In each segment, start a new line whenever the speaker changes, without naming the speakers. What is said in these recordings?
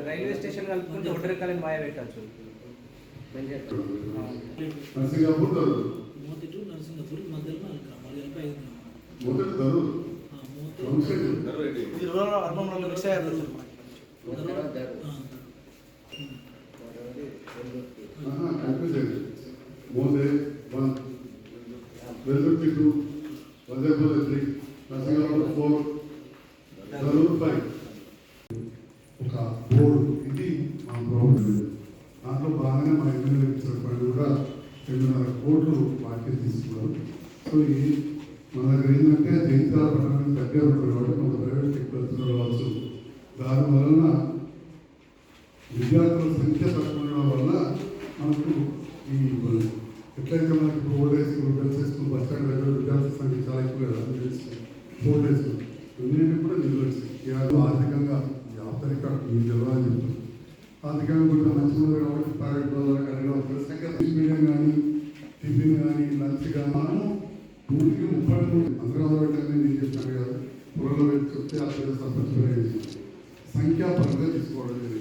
Railway station కలుపుకుంటే ఒంటరికాలని మాయ పెట్టచ్చు.
ఒక బోర్డు ఇది మా ప్రభుత్వం. దాంట్లో బాగానే మా ఎమ్మెల్యే చెప్పండి కూడా 2.5 కోట్లు వాటికి తీసుకున్నారు. సో ఈ మన దగ్గర ఏంటంటే జైత్యాల పట్టణానికి దగ్గర ఉంటుంది కాబట్టి కొంత ప్రైవేట్ ఎక్కువ కావచ్చు. దాని వలన విద్యార్థుల సంఖ్య తక్కువ ఉండడం వల్ల మనకు ఈ ఎట్లయితే మనకి ఇప్పుడు old age school, girls school, bus stand దగ్గర విద్యార్థుల సంఖ్య చాలా ఎక్కువ కదా. ఓల్డ్ ఏజ్ స్కూల్ ఇవన్నీ కూడా నిలవచ్చు. ఆర్థికంగా ఆర్థిక మీకు తెలవాలని చెప్తాను. ఆర్థికంగా కూడా మంచిగా ఉంది కాబట్టి ప్రైవేట్ మీడియం కానీ టిఫిన్ కానీ లంచ్ కానీ మనము 33 అందరూ పెట్టాలని నేను చెప్తాను కదా. పురంలో పెట్టి చెప్తే ఆ పేరు సంపర్శించి సంఖ్యాపరంగా తీసుకోవడం లేదు.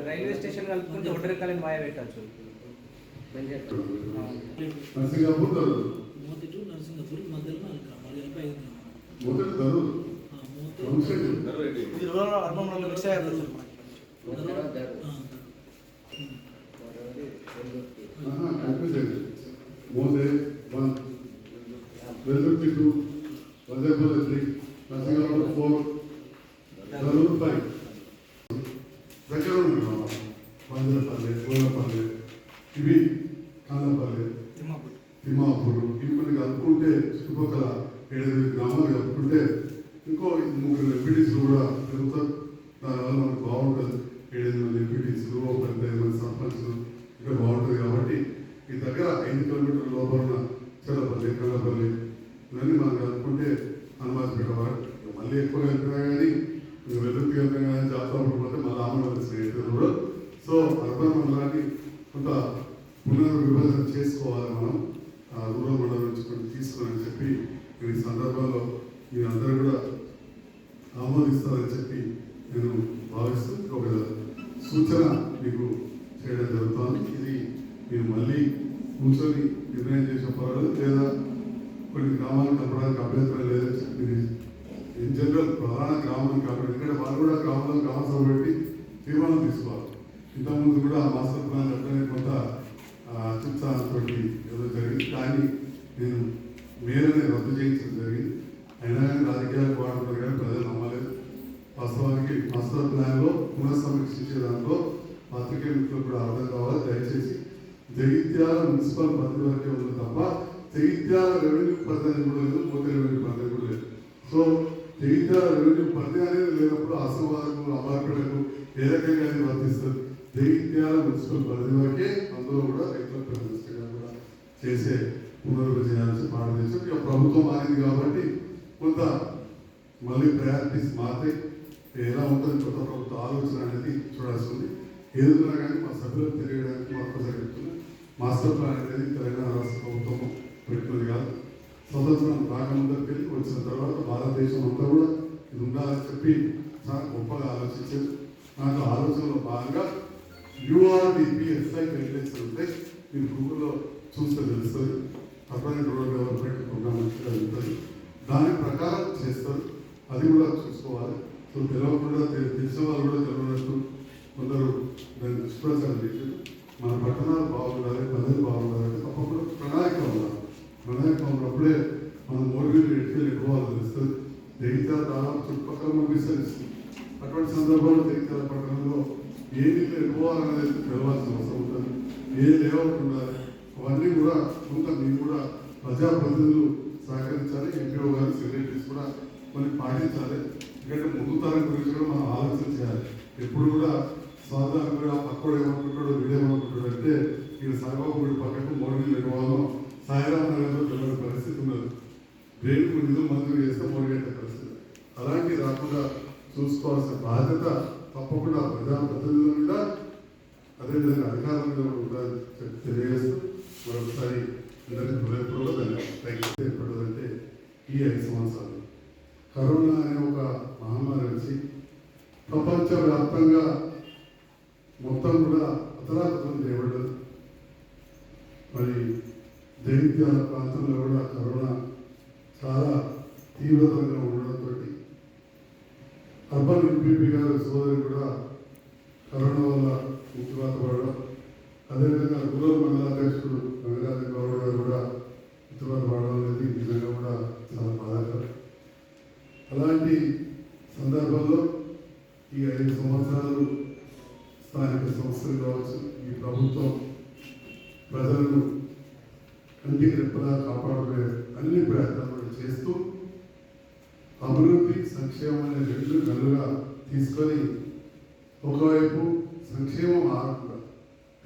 రైల్వే స్టేషన్ కలుపుకుంటే ఒంటరికాలని మాయ పెట్టచ్చు.
ఇవి కాందపల్లి, తిమ్మాపూర్, ఇవి కలుపుకుంటే చుట్టుపక్కల 7-8 గ్రామాలు కలుపుకుంటే ఇంకో 3 ఎంపీటీస్ కూడా పెరుగుతారు. దానివల్ల మనకు బాగుంటుంది. 7-8 ఎంపీటీస్, 15 మంది సర్పంచ్లు ఇక్కడ బాగుంటుంది. కాబట్టి ఈ దగ్గర 5 కిలోమీటర్ల లోపల ఉన్న చెల్లపల్లి, కల్లపల్లి ఇవన్నీ మనం కలుపుకుంటే హనుమాన్పేట వారు మళ్ళీ ఎక్కువ వెళ్తున్నా కానీ వెలుగుకి వెళ్తాం కానీ జాతర పోతే మళ్ళీ ఆమె స్నేహితులు కూడా. సో అర్బన్ మండలాన్ని కొంత పునర్విభజన చేసుకోవాలి. మనం రూరల్ మండలం నుంచి కొన్ని తీసుకోవాలని చెప్పి ఈ సందర్భంలో మీరందరూ కూడా ఆమోదిస్తారని చెప్పి నేను భావిస్తూ ఒక సూచన మీకు చేయడం జరుగుతుంది. ఇది మీరు మళ్ళీ కూర్చొని నిర్ణయం చేసే పర్వాలేదు, లేదా కొన్ని గ్రామాలను కలపడానికి అభ్యంతరం లేదని చెప్పి ఇన్ జనరల్ ప్రధాన గ్రామాలను కాబట్టి ఎందుకంటే వాళ్ళు కూడా గ్రామ సభ పెట్టి తీర్మానం తీసుకోవాలి. ఇంతకుముందు కూడా మాస్టర్ ప్లాన్ అట్లనే కొంత చిత్సాలతో ఏదో జరిగింది. కానీ నేను మేరనే రద్దు చేయించడం జరిగింది. అయినా కానీ రాజకీయాలకు వాడుతారు కానీ ప్రజలు నమ్మలేదు. వాస్తవానికి మాస్టర్ ప్లాన్లో పునఃసమీక్షించే దాంట్లో పత్రికే మిత్రులు కూడా అర్థం కావాలి. దయచేసి జగిత్యాల మున్సిపల్ పరిధి వరకే ఉంది తప్ప జగిత్యాల రెవెన్యూ పరిధి కూడా లేదు, మోతే రెవెన్యూ పరిధి కూడా లేదు. సో జగిత్యాల రెవెన్యూ పరిధి అనేది లేనప్పుడు అసంవాదకు, అబార్పేటకు ఏ రకంగా అది వర్తిస్తుంది. జగిత్యాల మున్సిపల్ పరిధి వరకే అందులో కూడా రైతుల ప్రతిష్టగా కూడా చేసే పునర్విభజన భారతదేశం ఇక ప్రభుత్వం మారింది కాబట్టి కొంత మళ్ళీ ప్రయారిటీస్ మారితే ఎలా ఉంటుంది కొత్త ప్రభుత్వ ఆలోచన అనేది చూడాల్సి ఉంది. ఏదైనా కానీ మా సభ్యులకు తెలియడానికి మరొకసారి చెప్తున్నాం. మాస్టర్ ప్లాన్ అనేది తెలంగాణ రాష్ట్ర ప్రభుత్వం పెట్టుకున్నది కాదు. స్వతంత్రం రాకముందరికి వెళ్ళి వచ్చిన తర్వాత భారతదేశం అంతా కూడా ఇది ఉండాలని చెప్పి చాలా గొప్పగా ఆలోచించారు. నాకు ఆలోచనలో భాగంగా URDPSI గైడ్లైన్స్ ఉంటాయి. మీరు గూగుల్లో చూస్తే తెలుస్తుంది. అర్బన్ రూరల్ డెవలప్మెంట్ ప్రోగ్రామ్ మంచిగా ఉంటుంది. దాని ప్రకారం చేస్తారు. అది కూడా చూసుకోవాలి. సో తెలియకుండా తెలిసిన వాళ్ళు కూడా తెలియనట్టు కొందరు దాన్ని దుష్ప్రచారం చేశారు. మన పట్టణాలు బాగుండాలి, ప్రజలు బాగుండాలి, తప్పకుండా ప్రణాళిక ఉండాలి. ప్రణాళిక ఉన్నప్పుడే మనం మోడీలు ఎట్టుకెళ్ళి ఎక్కువ తెలుస్తుంది. జగిత్యాల దాదాపు చుట్టుపక్కల పంపిస్తుంది. అటువంటి సందర్భంలో జగిత్యాల పట్టణంలో ఏ నీళ్ళు ఎక్కువాలనేది తెలవాల్సిన అవసరం ఉంటుంది. ఏ లేఅవుట్ ఉండాలి, అవన్నీ కూడా కొంత మీరు కూడా ప్రజాప్రతినిధులు సహకరించాలి. ఎంపీఓ గారు, సెక్రటరీస్ కూడా మనకి పాటించాలి. ఎందుకంటే ముందు తరం గురించి కూడా మనం ఆలోచన చేయాలి. ఎప్పుడు కూడా సాధారణంగా పక్కడు ఏమనుకుంటాడో వీడేమనుకుంటాడు అంటే ఇక్కడ సాయిబాబు పక్కకు మోడీలు ఎక్కువ సాయిరామ్ నగర్లో తెలియని పరిస్థితి ఉన్నది. రేపు నిధులు మంజూరు చేస్తే మోడీ పరిస్థితి అలాంటివి రాకుండా చూసుకోవాల్సిన బాధ్యత తప్పకుండా ప్రజాప్రతినిధుల మీద అదేవిధంగా అధికారుల మీద కూడా ఉండాలని తెలియజేస్తూ మరొకసారి అందరికీ హృదయపూర్వక ధన్యవాదాలు. ఏర్పడదంటే ఈ 5 సంవత్సరాలు కరోనా అనే ఒక మహమ్మారి వచ్చి ప్రపంచవ్యాప్తంగా మొత్తం కూడా అతలాకుతలం చేయబడ్డది. మరి జగిత్యాల ప్రాంతంలో కూడా కరోనా చాలా తీవ్రతరంగా ఉండడంతో అర్బన్ ఎంపీపీ గారి సోదరి కూడా కరోనా వల్ల మృత్యువాత పడడం, అదేవిధంగా రూరల్ మండలాధ్యక్షుడు రంగరాజు గౌడ్ గారు కూడా మృత్యువాత పడడం అనేది నిజంగా కూడా చాలా బాధాకరం. అలాంటి సందర్భంలో ఈ 5 సంవత్సరాలు స్థానిక సంస్థలు కావచ్చు, ఈ ప్రభుత్వం ప్రజలను కంటికి రెప్పలా కాపాడుకునే అన్ని ప్రయత్నాలు చేస్తూ అభివృద్ధి సంక్షేమం అనే 2 కళ్ళుగా తీసుకొని ఒకవైపు సంక్షేమం ఆగకుండా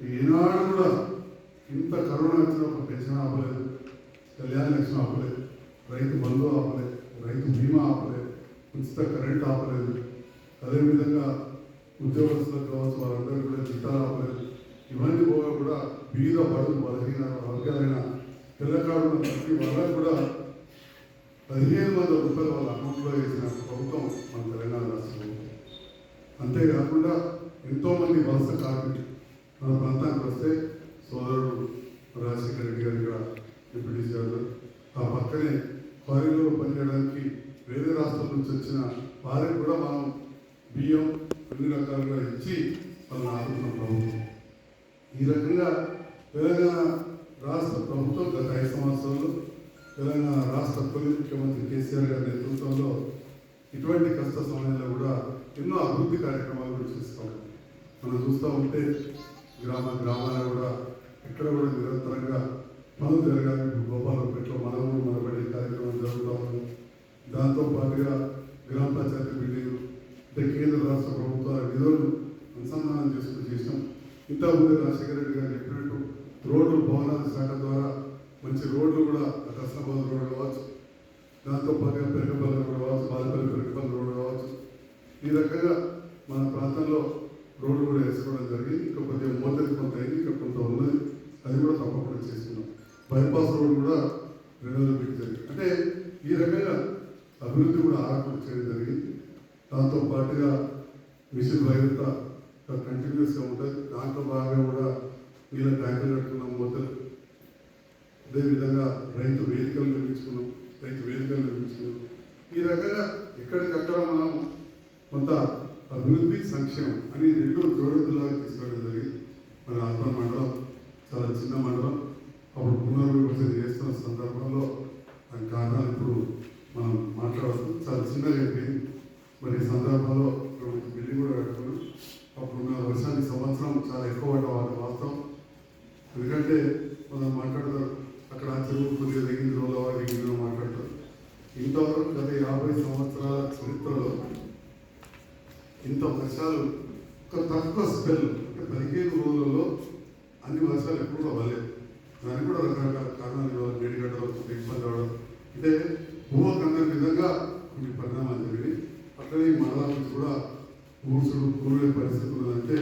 ఈనాడు కూడా ఇంత కరోనా వచ్చిన ఒక పెన్షన్ ఆపలేదు, కళ్యాణ లక్ష్మి ఆపలేదు, రైతు బంధు ఆపలేదు, రైతు బీమా ఆపలేదు, ఉచిత కరెంట్ ఆపలేదు, అదేవిధంగా ఉద్యోగస్తులకు కావచ్చు వాళ్ళందరూ కూడా జీతాలు ఆపలేదు. ఇవన్నీ పోగా కూడా బీద బడుగు బలహీన వర్గాలైన పిల్లకాడున్న ప్రతి వాళ్ళకు కూడా 15,000 రూపాయలు వాళ్ళ అకౌంట్లో వేసిన ప్రభుత్వం మన తెలంగాణ రాష్ట్రంలో. అంతేకాకుండా ఎంతోమంది వలస కార్మికులు మన ప్రాంతానికి వస్తే సోదరుడు రాజశేఖర రెడ్డి గారు ఇక్కడ డిప్యూటీ చేశారు. ఆ పక్కనే క్వారీలో పనిచేయడానికి వేరే రాష్ట్రాల నుంచి వచ్చిన వారికి కూడా మనం బియ్యం అన్ని రకాలుగా ఇచ్చి వాళ్ళని ఆదుకున్న ప్రభుత్వం. ఈ రకంగా తెలంగాణ రాష్ట్ర ప్రభుత్వం గత 5 సంవత్సరాలు తెలంగాణ రాష్ట్ర తొలి ముఖ్యమంత్రి కేసీఆర్ గారి నేతృత్వంలో ఇటువంటి కష్ట సమయంలో కూడా ఎన్నో అభివృద్ధి కార్యక్రమాలు కూడా చేస్తాం. మనం చూస్తూ ఉంటే గ్రామాలు కూడా ఎక్కడ కూడా నిరంతరంగా పనులు జరగాలి. గోపాలపేటలో మనము మనబడి కార్యక్రమం జరుగుతూ ఉంది. దాంతో పాటుగా గ్రామ పంచాయతీ బిల్డింగ్ అంటే కేంద్ర రాష్ట్ర ప్రభుత్వాల నిధులను అనుసంధానం చేసుకుని చేసినాం. ఇంతకుముందు రాజశేఖర రెడ్డి గారు చెప్పినట్టు రోడ్లు భవనాల శాఖ ద్వారా మంచి రోడ్లు కూడా కృష్ణాబాద్ రోడ్ కావచ్చు, దాంతో పాటుగా పెరగపల్లి రోడ్ కావచ్చు, బాలపల్లి పెరగపల్లి రోడ్ కావచ్చు. ఈ రకంగా మన ప్రాంతంలో రోడ్లు కూడా వేసుకోవడం జరిగింది. ఇంకా కొద్దిగా మోతది కొంత అయింది, ఇంకా కొంత ఉన్నది, అది కూడా తప్పకుండా చేసుకున్నాం. బైపాస్ రోడ్ కూడా 2 పెట్టి జరిగింది. అంటే ఈ రకంగా అభివృద్ధి కూడా ఆరకుండా చేయడం జరిగింది. దాంతో పాటుగా మిషన్ భగీరథ కంటిన్యూస్గా ఉంటుంది. దాంట్లో భాగంగా కూడా నీళ్ళ ట్యాంకులు కట్టుకున్నాం, మొదలు అదేవిధంగా రైతు వేదికలు నిర్మించుకున్నాం. ఈ రకంగా ఎక్కడికక్కడ మనం కొంత అభివృద్ధి సంక్షేమం అని 2 జోడెద్దులాగా తీసుకోవడం జరిగింది. మన అర్బన్ మండలం చాలా చిన్న మండలం. అప్పుడు పునర్విభజన చేస్తున్న సందర్భంలో దాని కారణాలు ఇప్పుడు మనం మాట్లాడుతూ చాలా చిన్నగా అయిపోయింది. మరి ఈ సందర్భంలో బిల్డింగ్ కూడా కట్టుకున్నాం. అప్పుడున్న వర్షానికి సంవత్సరం చాలా ఎక్కువ వాస్తవం. ఎందుకంటే మనం మాట్లాడతారు అక్కడ చెరువు కొద్దిగా దిగిన రోజుల వారు దిగిన మాట్లాడతారు. ఇంతవరకు గత 50 సంవత్సరాల చరిత్రలో ఇంత వర్షాలు ఒక తక్కువ స్పెల్ అంటే 15 రోజులలో అన్ని వర్షాలు ఎప్పుడు కూడా అవ్వలేదు. దానికి కూడా రకరకాల కారణాలు ఇవ్వాలి. వేడిగడ్డలు ఇబ్బంది అవడం అంటే భూకందరి విధంగా కొన్ని పరిణామాలు జరిగినాయి. అట్లనే మండలం నుంచి కూడా కూడే పరిస్థితి ఉన్నదంటే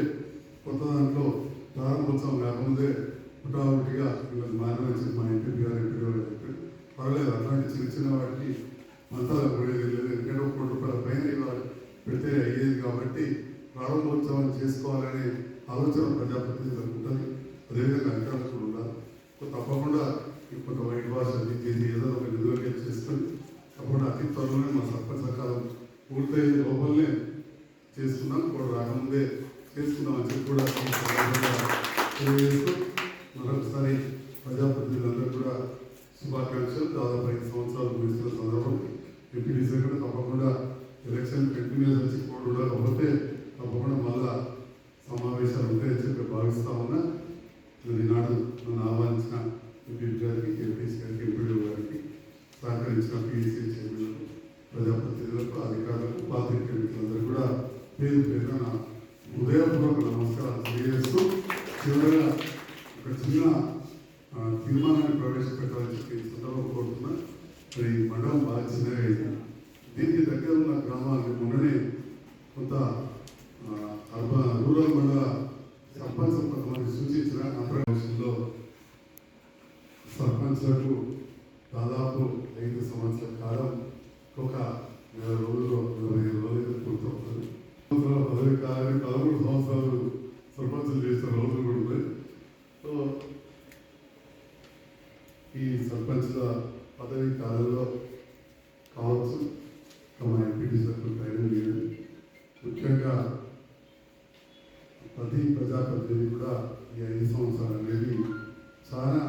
కొత్త దాంట్లో ప్రారంభోత్సవం కాకముందే హుటాహుటిగా వీళ్ళని మానవచ్చు మన ఎంపీ గారు చెప్పారు. పర్వాలేదు, అట్లాంటి చిన్న వాటికి మంతాలు పోయేది లేదు. ఎందుకంటే ₹1 కోటి పైన ఇవాళ పెడితే అయ్యేది కాబట్టి ప్రారంభోత్సవాన్ని చేసుకోవాలనే ఆలోచన ప్రజాప్రతినిధులకు ఉంటుంది. అదేవిధంగా అధికారులు కూడా ఉండాలి. తప్పకుండా కొంత వైట్ వాష్ అది చేసి ఏదో ఒక నిధులకి చేసుకొని తప్పకుండా అతి త్వరలోనే మా సర్పంచ్ సకాలం పూర్తయ్యే లోపలనే చేసుకున్నాం. కూడా రాకముందే చేసుకున్నాం అని చెప్పి కూడా తెలియజేస్తూ మరొకసారి ప్రజాప్రతినిధులందరూ కూడా శుభాకాంక్షలు. దాదాపు 5 సంవత్సరాలు ముగిస్తున్న సందర్భం ఎంపీడీసీ కూడా తప్పకుండా ఎలక్షన్ కంటిన్యూస్ వచ్చి కూడా ఉండకపోతే తప్పకుండా మళ్ళా సమావేశాలు ఉంటాయని చెప్పి భావిస్తా ఉన్నా. ఈనాడు నన్ను ఆహ్వానించిన ఎంపీ గారికి, ఎంపీసీ గారికి, ఎంపీడీ గారికి, సహకరించిన పీఈసీ చైర్మన్, ప్రజాప్రతినిధులకు, అధికారులకు, పాత్రిక మిత్రులందరూ కూడా పేరు పేరున నా హృదయపూర్వక నమస్కారాలు తెలియజేస్తూ చివరిగా ఒక చిన్న తీర్మానాన్ని ప్రవేశపెట్టాలని చెప్పి సందర్భం కోరుతున్నా. మరి మండలం బాగా చిన్నగా అయింది. దీనికి దగ్గర ఉన్న గ్రామాలకు మొన్ననే కొంత రూరల్ మండల సర్పంచ్ కొంతమంది సూచించిన అంతర్వేషంలో సర్పంచ్లకు దాదాపు 5 సంవత్సరాల కాలం ఒక 20 రోజులు 25 రోజులు పూర్తవుతుంది. పదవి కాలని 13 సంవత్సరాలు సర్పంచులు చేసిన రోజులు కూడా ఉన్నాయి. సో ఈ సర్పంచ్ల పదవి కాలంలో కావచ్చు మా ఎంపీటీసీలకు ట్రైనింగ్ లేదు. ముఖ్యంగా ప్రతి ప్రజాప్రతినిధి కూడా ఈ 5 సంవత్సరాలు అనేది చాలా